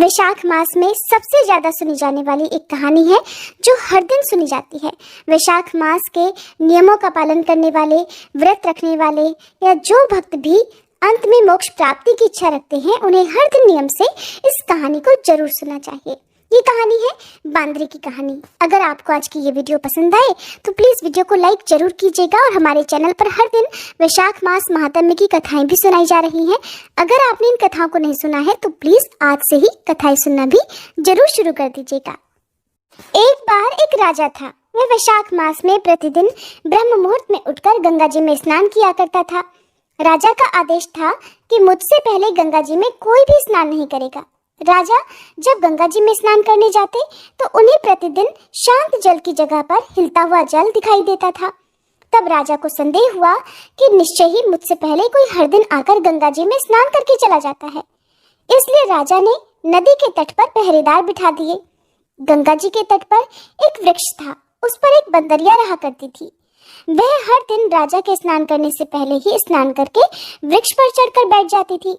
वैशाख मास में सबसे ज्यादा सुनी जाने वाली एक कहानी है जो हर दिन सुनी जाती है। वैशाख मास के नियमों का पालन करने वाले, व्रत रखने वाले या जो भक्त भी अंत में मोक्ष प्राप्ति की इच्छा रखते हैं, उन्हें हर दिन नियम से इस कहानी को जरूर सुनना चाहिए। ये कहानी है बांदरी की कहानी। अगर आपको आज की ये वीडियो पसंद आए तो प्लीज वीडियो को लाइक जरूर कीजिएगा और हमारे चैनल पर हर दिन वैशाख मास महात्म्य की कथाएं भी सुनाई जा रही हैं। अगर आपने इन कथाओं को नहीं सुना है तो प्लीज आज से ही कथाएं सुनना भी जरूर शुरू कर दीजिएगा। एक बार एक राजा था। वह वैशाख मास में प्रतिदिन ब्रह्म मुहूर्त में उठकर गंगा जी में स्नान किया करता था। राजा का आदेश था कि मुझसे पहले गंगा जी में कोई भी स्नान नहीं करेगा। राजा जब गंगा जी में स्नान करने जाते तो उन्हें प्रतिदिन शांत जल की जगह पर हिलता हुआ जल दिखाई देता था। तब राजा को संदेह हुआ कि निश्चय ही मुझसे पहले कोई हर दिन आकर गंगा जी में स्नान करके चला जाता है। इसलिए राजा ने नदी के तट पर पहरेदार बिठा दिए। गंगा जी के तट पर एक वृक्ष था, उस पर एक बंदरिया रहा करती थी। वह हर दिन राजा के स्नान करने से पहले ही स्नान करके वृक्ष पर चढ़कर बैठ जाती थी।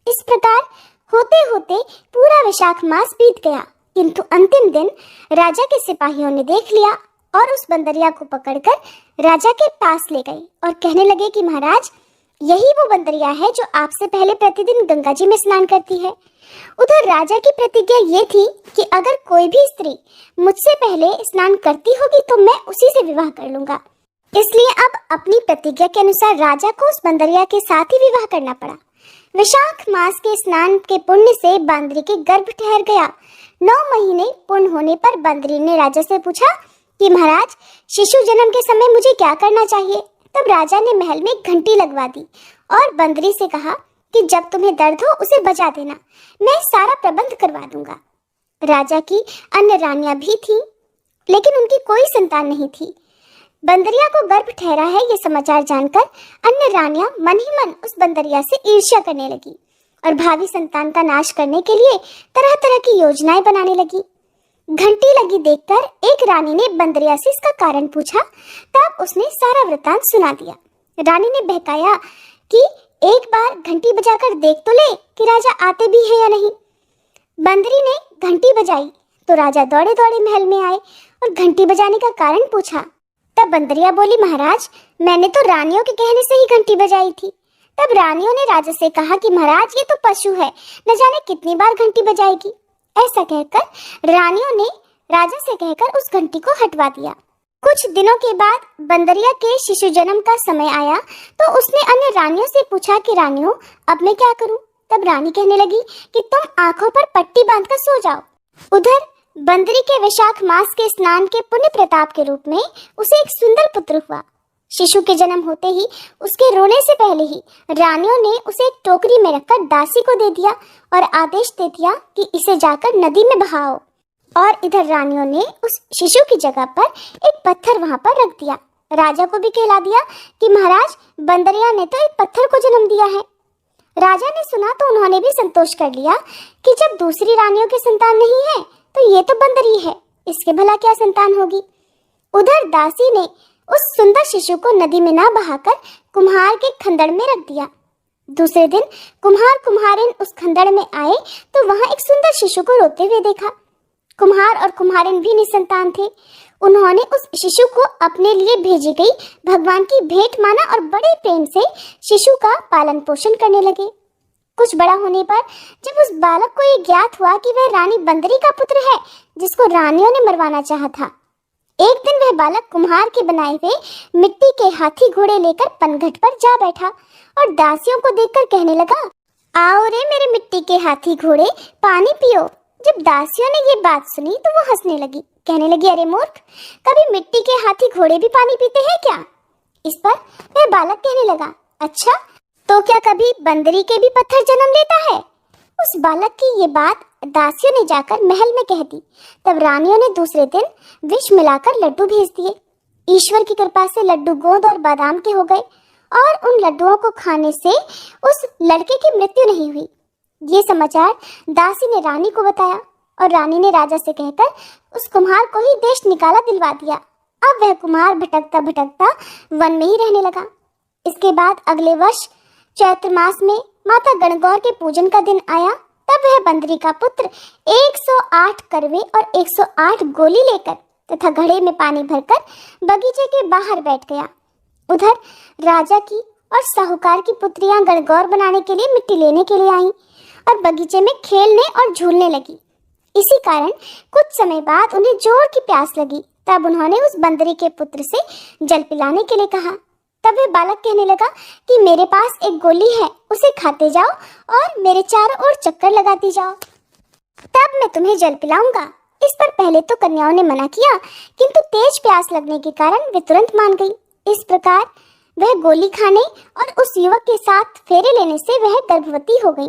इस प्रकार होते होते पूरा वैशाख मास बीत गया, किंतु अंतिम दिन राजा के सिपाहियों ने देख लिया और उस बंदरिया को पकड़कर राजा के पास ले गए और कहने लगे कि महाराज, यही वो बंदरिया है जो आपसे पहले प्रतिदिन गंगा जी में स्नान करती है। उधर राजा की प्रतिज्ञा ये थी कि अगर कोई भी स्त्री मुझसे पहले स्नान करती होगी तो मैं उसी से विवाह कर लूंगा। इसलिए अब अपनी प्रतिज्ञा के अनुसार राजा को उस बंदरिया के साथ ही विवाह करना पड़ा। वैशाख मास के स्नान के पुण्य से बांदरी के गर्भ ठहर गया। 9 महीने पूर्ण होने पर बांदरी ने राजा से पूछा कि महाराज, शिशु जन्म के समय मुझे क्या करना चाहिए। तब राजा ने महल में एक घंटी लगवा दी और बंदरी से कहा कि जब तुम्हें दर्द हो उसे बजा देना, मैं सारा प्रबंध करवा दूंगा। राजा की अन्य रानियां भी थीं, लेकिन उनकी कोई संतान नहीं थी। बंदरिया को गर्भ ठहरा है ये समाचार जानकर अन्य रानियां मन ही मन उस बंदरिया से ईर्ष्या करने लगी और भावी संतान का नाश करने के लिए तरह तरह की योजनाएं बनाने लगी। घंटी लगी देखकर एक रानी ने बंदरिया से इसका कारण पूछा। तब उसने सारा वृतांत सुना दिया। रानी ने बहकाया कि एक बार घंटी बजाकर देख तो ले कि राजा आते भी है या नहीं। बंदरी ने घंटी बजाई तो राजा दौड़े दौड़े महल में आए और घंटी बजाने का कारण पूछा। तब बंदरिया बोली, महाराज, मैंने तो रानियों के कहने से ही घंटी बजाई थी। तब रानियों ने राजा से कहा कि महाराज, ये तो पशु है, न जाने कितनी बार घंटी बजाएगी। ऐसा कहकर रानियों ने राजा से कहकर उस घंटी को हटवा दिया। कुछ दिनों के बाद बंदरिया के शिशु जन्म का समय आया तो उसने अन्य रानियों से पूछा कि रानियों, अब मैं क्या करूं। तब रानी कहने लगी कि तुम आंखों पर पट्टी बांधकर सो जाओ। उधर बंदरी के वैशाख मास के स्नान के पुण्य प्रताप के रूप में उसे एक सुंदर पुत्र हुआ। शिशु के जन्म होते ही उसके रोने से पहले ही रानियों ने उसे एक टोकरी में रखकर दासी को दे दिया और आदेश दे दिया कि इसे जाकर नदी में बहाओ। और इधर रानियों ने उस शिशु की जगह पर एक पत्थर वहां पर रख दिया। राजा को भी कहला दिया कि महाराज, बंदरिया ने तो एक पत्थर को जन्म दिया है। राजा ने सुना तो उन्होंने भी संतोष कर लिया कि जब दूसरी रानियों की संतान नहीं है तो ये तो बंदरी है, इसके भला क्या संतान होगी। उधर दासी ने उस सुंदर शिशु को नदी में ना बहाकर कुम्हार के खंदड़ में रख दिया। दूसरे दिन कुम्हार कुम्हारिन उस खंदड़ में आए तो वहां एक सुंदर शिशु को रोते हुए देखा। कुम्हार और कुम्हारिन भी निसंतान थे। उन्होंने उस शिशु को अपने लिए भेजी गई भगवान की भेंट माना और बड़े प्रेम से शिशु का पालन पोषण करने लगे। कुछ बड़ा होने पर जब उस बालक को ये ज्ञात हुआ कि वह रानी बंदरी का पुत्र है जिसको रानियों ने मरवाना चाहा था, एक दिन वह बालक कुम्हार के बनाए हुए मिट्टी के हाथी घोड़े लेकर पनघट पर जा बैठा और दासियों को देखकर कहने लगा, आओ रे मेरे मिट्टी के हाथी घोड़े, पानी पियो। जब दासियों ने ये बात सुनी तो वो हंसने लगी, कहने लगी, अरे मूर्ख, कभी मिट्टी के हाथी घोड़े भी पानी पीते हैं क्या। इस पर वह बालक कहने लगा, अच्छा, तो क्या कभी बंदरी के भी पत्थर जन्म लेता है। उस बालक की ये बात दासियों ने जाकर महल में कह दी। तब रानियों ने दूसरे दिन विष मिलाकर लड्डू भेज दिए। ईश्वर की कृपा से लड्डू गोंद और बादाम के हो गए और उन लड्डुओं को खाने से उस लड़के की मृत्यु नहीं हुई। ये समाचार दासी ने रानी को बताया और रानी ने राजा से कहकर उस कुम्हार को ही देश निकाला दिलवा दिया। अब वह कुम्हार भटकता भटकता वन में ही रहने लगा। इसके बाद अगले वर्ष चैत्र मास में माता गणगौर के पूजन का दिन आया तब वह बंदरी का पुत्र 108 करवे और 108 गोली लेकर तथा घड़े में पानी भरकर बगीचे के बाहर बैठ गया। उधर राजा की और साहूकार की पुत्रियां गणगौर बनाने के लिए मिट्टी लेने के लिए आईं और बगीचे में खेलने और झूलने लगी। इसी कारण कुछ समय बाद उन्हें जोर की प्यास लगी। तब उन्होंने उस बंदरी के पुत्र से जल पिलाने के लिए कहा। तब वह बालक कहने लगा कि मेरे पास एक गोली है, उसे खाते जाओ और मेरे चारों ओर चक्कर लगाती जाओ, तब मैं तुम्हें जल पिलाऊंगा। इस पर पहले तो कन्याओं ने मना किया, किंतु तेज प्यास लगने के कारण वे तुरंत मान गई। इस प्रकार वह गोली खाने और उस युवक के साथ फेरे लेने से वह गर्भवती हो गई।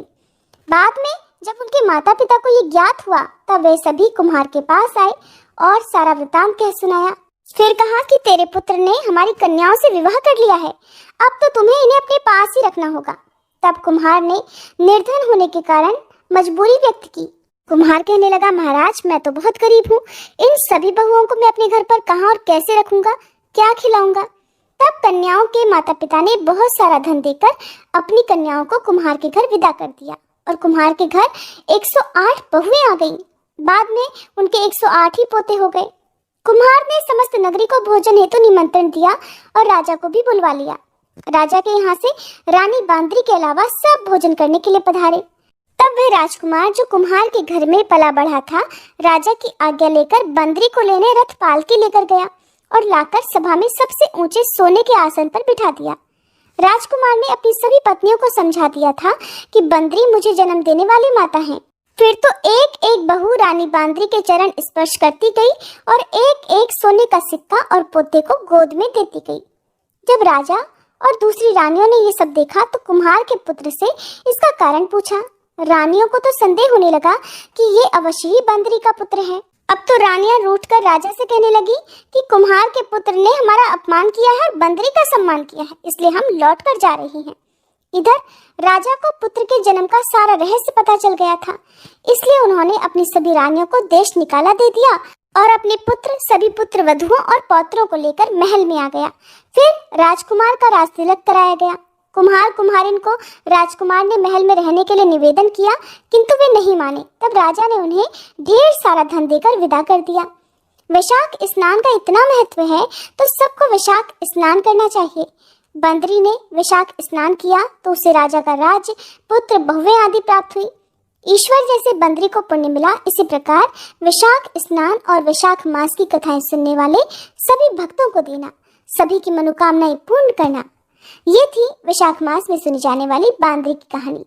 बाद में जब उनके माता पिता को ये ज्ञात हुआ तब वे सभी कुम्हार के पास आए और सारा वृतांत कह सुनाया। फिर कहा कि तेरे पुत्र ने हमारी कन्याओं से विवाह कर लिया है, अब तो तुम्हें इन्हें अपने पास ही रखना होगा। तब कुम्हार ने निर्धन होने के कारण मजबूरी व्यक्त की। कुम्हार कहने लगा, महाराज मैं तो बहुत गरीब हूँ, इन सभी बहुओं को मैं अपने घर पर कहाँ और कैसे रखूंगा, क्या खिलाऊंगा। तब कन्याओं के माता पिता ने बहुत सारा धन देकर अपनी कन्याओं को कुम्हार के घर विदा कर दिया और कुम्हार के घर 108 बहुएं आ गईं। बाद में उनके 108 ही पोते हो गए। कुम्हार ने समस्त नगरी को भोजन हेतु निमंत्रण दिया और राजा को भी बुलवा लिया। राजा के यहाँ से रानी बांदरी के अलावा सब भोजन करने के लिए पधारे। तब वह राजकुमार जो कुम्हार के घर में पला बढ़ा था, राजा की आज्ञा लेकर बंदरी को लेने रथ पालकी लेकर गया और लाकर सभा में सबसे ऊंचे सोने के आसन पर बिठा दिया। राजकुमार ने अपनी सभी पत्नियों को समझा दिया था कि बंदरी मुझे जन्म देने वाली माता है। फिर तो एक एक बहू रानी बांदरी के चरण स्पर्श करती गई और एक एक सोने का सिक्का और पोते को गोद में देती गई। जब राजा और दूसरी रानियों ने ये सब देखा तो कुम्हार के पुत्र से इसका कारण पूछा। रानियों को तो संदेह होने लगा कि ये अवश्य ही बंदरी का पुत्र है। अब तो रानियां रूठकर राजा से कहने लगी कि कुम्हार के पुत्र ने हमारा अपमान किया है और बंदरी का सम्मान किया है, इसलिए हम लौट कर जा रहे हैं। इधर राजा को पुत्र के जन्म का सारा रहस्य पता चल गया था, इसलिए उन्होंने अपनी सभी रानियों को देश निकाला दे दिया और अपने पुत्र सभी पुत्र वधुओं और पौत्रों को लेकर महल में आ गया। फिर राजकुमार का राज तिलक कराया गया। कुम्हार कुम्हारिन को राजकुमार ने महल में रहने के लिए निवेदन किया, किंतु वे नहीं माने। तब राजा ने उन्हें ढेर सारा धन देकर विदा कर दिया। वैशाख स्नान का इतना महत्व है तो सबको वैशाख स्नान करना चाहिए। बंदरी ने वैशाख स्नान किया तो उसे राजा का राज्य, पुत्र, बहुएं आदि प्राप्त हुई। ईश्वर जैसे बंदरी को पुण्य मिला। इसी प्रकार वैशाख स्नान और वैशाख मास की कथाएं सुनने वाले सभी भक्तों को देना, सभी की मनोकामनाएं पूर्ण करना। ये थी वैशाख मास में सुनी जाने वाली बांदरी की कहानी।